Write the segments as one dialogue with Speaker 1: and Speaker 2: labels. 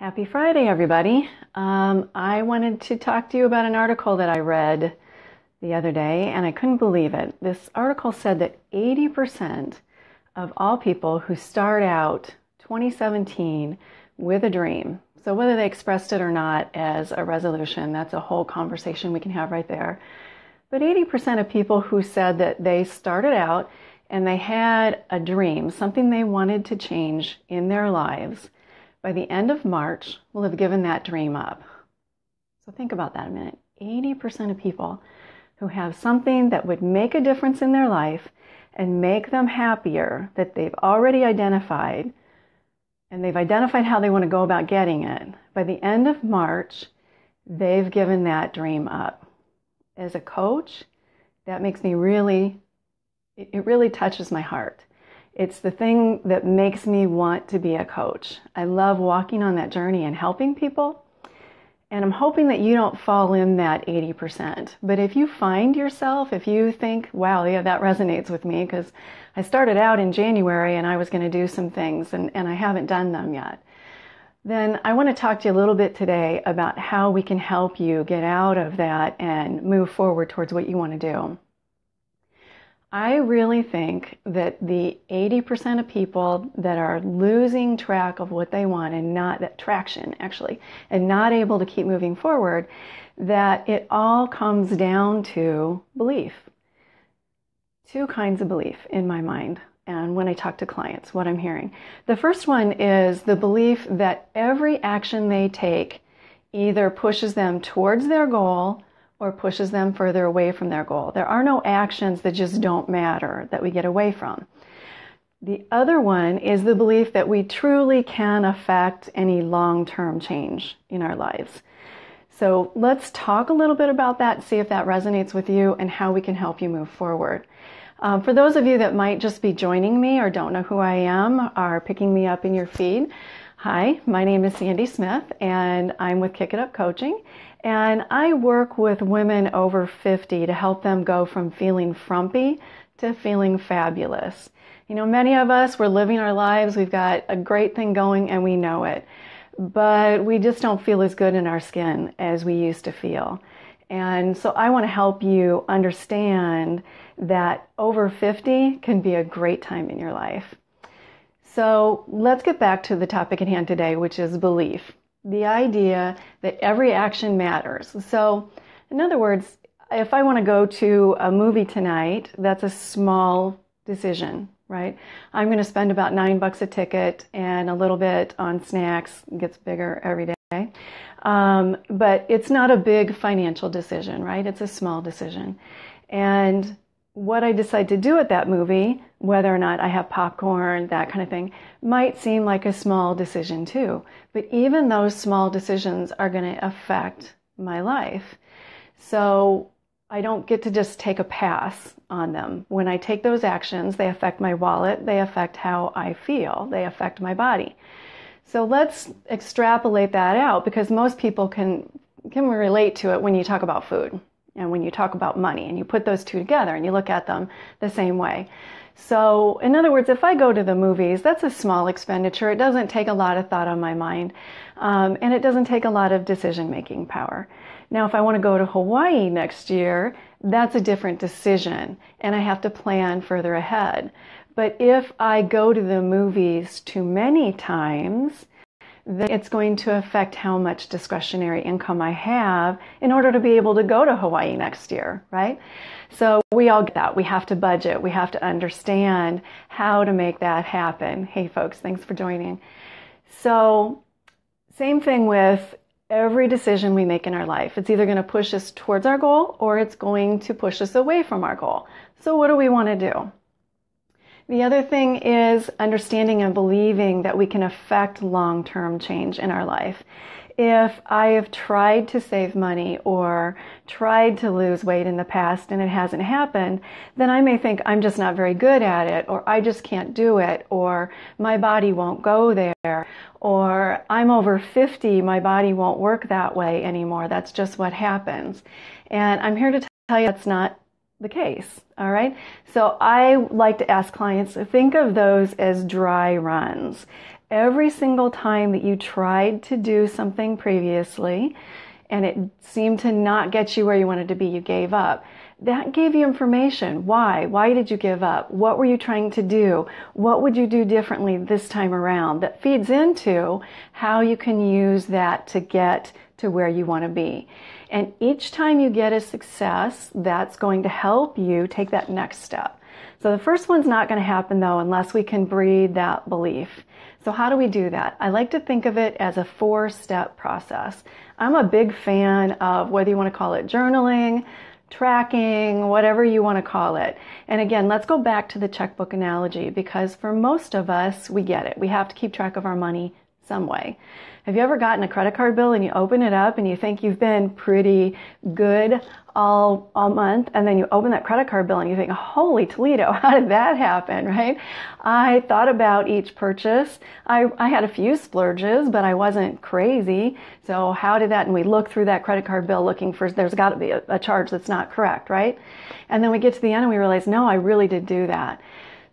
Speaker 1: Happy Friday, everybody. I wanted to talk to you about an article that I read the other day, and I couldn't believe it. This article said that 80% of all people who start out 2017 with a dream, so whether they expressed it or not as a resolution, that's a whole conversation we can have right there. But 80% of people who said that they started out and they had a dream, something they wanted to change in their lives, by the end of March, will have given that dream up. So think about that a minute. 80% of people who have something that would make a difference in their life and make them happier that they've already identified, and they've identified how they want to go about getting it, by the end of March, they've given that dream up. As a coach, that makes me it really touches my heart. It's the thing that makes me want to be a coach. I love walking on that journey and helping people. And I'm hoping that you don't fall in that 80%. But if you find yourself, if you think, wow, yeah, that resonates with me, because I started out in January and I was going to do some things and I haven't done them yet, then I want to talk to you a little bit today about how we can help you get out of that and move forward towards what you want to do. I really think that the 80% of people that are losing track of what they want and not that traction actually, and not able to keep moving forward, that it all comes down to belief. Two kinds of belief in my mind. And when I talk to clients, what I'm hearing. The first one is the belief that every action they take either pushes them towards their goal or pushes them further away from their goal. There are no actions that just don't matter, that we get away from. The other one is the belief that we truly can affect any long-term change in our lives. So let's talk a little bit about that, see if that resonates with you and how we can help you move forward. For those of you that might just be joining me or don't know who I am, are picking me up in your feed, hi, my name is Sandy Smith and I'm with Kick It Up Coaching. And I work with women over 50 to help them go from feeling frumpy to feeling fabulous. You know, many of us, we're living our lives, we've got a great thing going and we know it. But we just don't feel as good in our skin as we used to feel. And so I want to help you understand that over 50 can be a great time in your life. So let's get back to the topic at hand today, which is belief. The idea that every action matters. So, in other words, if I want to go to a movie tonight, that's a small decision, right? I'm going to spend about $9 a ticket and a little bit on snacks. It gets bigger every day. But it's not a big financial decision, right? It's a small decision. And what I decide to do at that movie, whether or not I have popcorn, that kind of thing, might seem like a small decision too. But even those small decisions are going to affect my life. So I don't get to just take a pass on them. When I take those actions, they affect my wallet, they affect how I feel, they affect my body. So let's extrapolate that out, because most people can relate to it when you talk about food. And when you talk about money and you put those two together and you look at them the same way. So in other words, if I go to the movies, that's a small expenditure. It doesn't take a lot of thought on my mind. And it doesn't take a lot of decision-making power. Now, if I want to go to Hawaii next year, that's a different decision. And I have to plan further ahead. But if I go to the movies too many times, then it's going to affect how much discretionary income I have in order to be able to go to Hawaii next year, right? So we all get that. We have to budget. We have to understand how to make that happen. Hey folks, thanks for joining. So same thing with every decision we make in our life. It's either going to push us towards our goal or it's going to push us away from our goal. So what do we want to do? The other thing is understanding and believing that we can affect long-term change in our life. If I have tried to save money or tried to lose weight in the past and it hasn't happened, then I may think I'm just not very good at it, or I just can't do it, or my body won't go there, or I'm over 50, my body won't work that way anymore. That's just what happens. And I'm here to tell you that's not the case. All right. So I like to ask clients, think of those as dry runs. every single time that you tried to do something previously and it seemed to not get you where you wanted to be, you gave up. That gave you information. Why? Why did you give up? What were you trying to do? What would you do differently this time around? That feeds into how you can use that to get to where you want to be. And each time you get a success, that's going to help you take that next step. So the first one's not going to happen though unless we can breed that belief. So how do we do that? I like to think of it as a 4-step process. I'm a big fan of whether you want to call it journaling, tracking, whatever you want to call it. And again, let's go back to the checkbook analogy because for most of us, we get it. We have to keep track of our money some way. Have you ever gotten a credit card bill and you open it up and you think you've been pretty good all month, and then you open that credit card bill and you think, holy Toledo, how did that happen, right? I thought about each purchase. I had a few splurges, but I wasn't crazy. So how did that, and we look through that credit card bill looking for, there's got to be a charge that's not correct, right? And then we get to the end and we realize, no, I really did do that.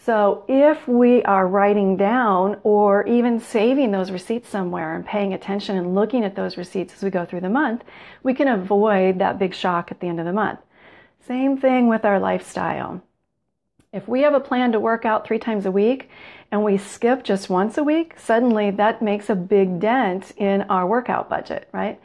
Speaker 1: So if we are writing down or even saving those receipts somewhere and paying attention and looking at those receipts as we go through the month, we can avoid that big shock at the end of the month. Same thing with our lifestyle. If we have a plan to work out 3 times a week and we skip just once a week, suddenly that makes a big dent in our workout budget, right?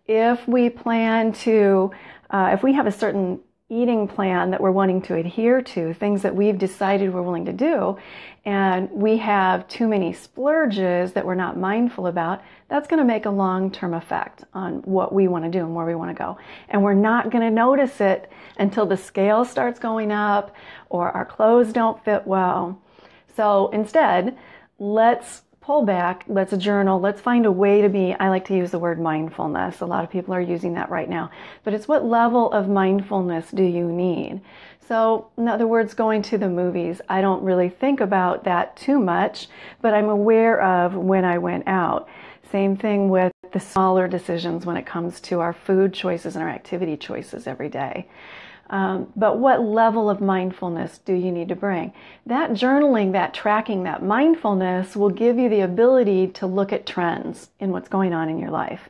Speaker 1: If we plan to, if we have a certain eating plan that we're wanting to adhere to, things that we've decided we're willing to do, and we have too many splurges that we're not mindful about, that's going to make a long-term effect on what we want to do and where we want to go. And we're not going to notice it until the scale starts going up or our clothes don't fit well. So instead, let's pull back, let's journal, let's find a way to be, I like to use the word mindfulness. A lot of people are using that right now. But it's what level of mindfulness do you need? So in other words, going to the movies, I don't really think about that too much, but I'm aware of when I went out. Same thing with the smaller decisions when it comes to our food choices and our activity choices every day. But what level of mindfulness do you need to bring? That journaling, that tracking, that mindfulness will give you the ability to look at trends in what's going on in your life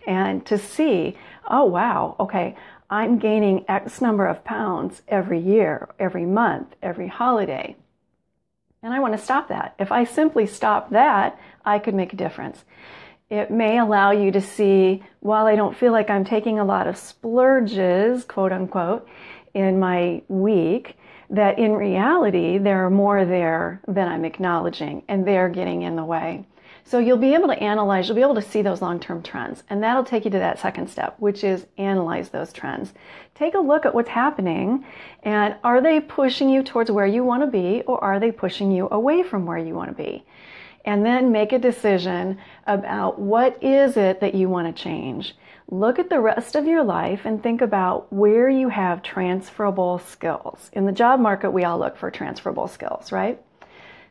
Speaker 1: and to see, oh wow, okay, I'm gaining X number of pounds every year, every month, every holiday. And I want to stop that. If I simply stop that, I could make a difference. It may allow you to see, while I don't feel like I'm taking a lot of splurges, quote unquote, in my week, that in reality, there are more there than I'm acknowledging, and they're getting in the way. So you'll be able to analyze, you'll be able to see those long-term trends, and that'll take you to that second step, which is analyze those trends. Take a look at what's happening, and are they pushing you towards where you want to be, or are they pushing you away from where you want to be? And then make a decision about what is it that you want to change. Look at the rest of your life and think about where you have transferable skills. In the job market, we all look for transferable skills, right?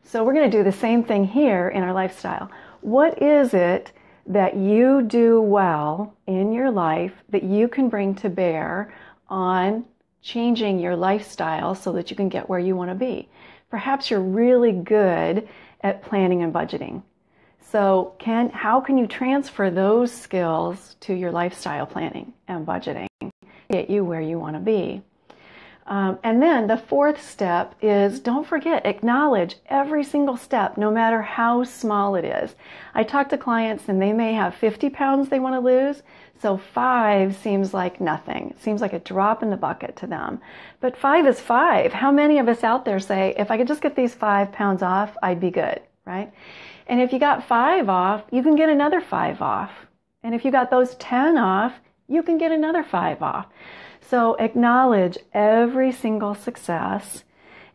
Speaker 1: So we're going to do the same thing here in our lifestyle. What is it that you do well in your life that you can bring to bear on changing your lifestyle so that you can get where you want to be? Perhaps you're really good at planning and budgeting. So how can you transfer those skills to your lifestyle planning and budgeting, get you where you want to be? And then the fourth step is, don't forget, acknowledge every single step, no matter how small it is. I talk to clients and they may have 50 pounds they want to lose. So 5 seems like nothing. It seems like a drop in the bucket to them. But 5 is 5. How many of us out there say, if I could just get these 5 pounds off, I'd be good, right? And if you got 5 off, you can get another 5 off. And if you got those 10 off, you can get another 5 off. So acknowledge every single success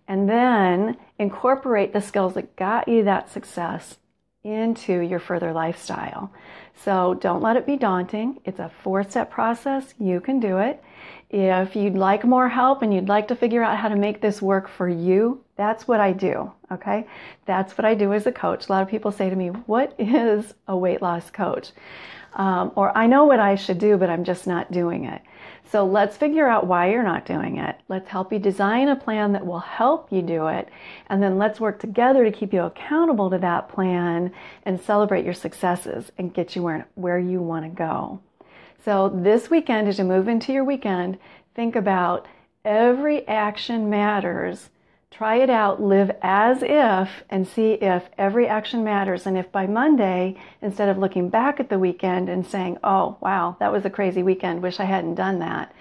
Speaker 1: and then incorporate the skills that got you that success into your further lifestyle. So don't let it be daunting. It's a 4-step process. You can do it. If you'd like more help and you'd like to figure out how to make this work for you, that's what I do, okay? That's what I do as a coach. A lot of people say to me, what is a weight loss coach? Or I know what I should do, but I'm just not doing it. So let's figure out why you're not doing it. Let's help you design a plan that will help you do it. And then let's work together to keep you accountable to that plan and celebrate your successes and get you where you want to go. So this weekend, as you move into your weekend, think about every action matters. Try it out, live as if, and see if every action matters. And if by Monday, instead of looking back at the weekend and saying, oh, wow, that was a crazy weekend, wish I hadn't done that,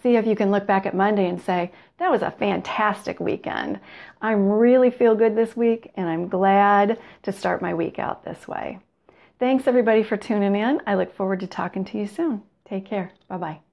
Speaker 1: see if you can look back at Monday and say, that was a fantastic weekend. I really feel good this week, and I'm glad to start my week out this way. Thanks, everybody, for tuning in. I look forward to talking to you soon. Take care. Bye-bye.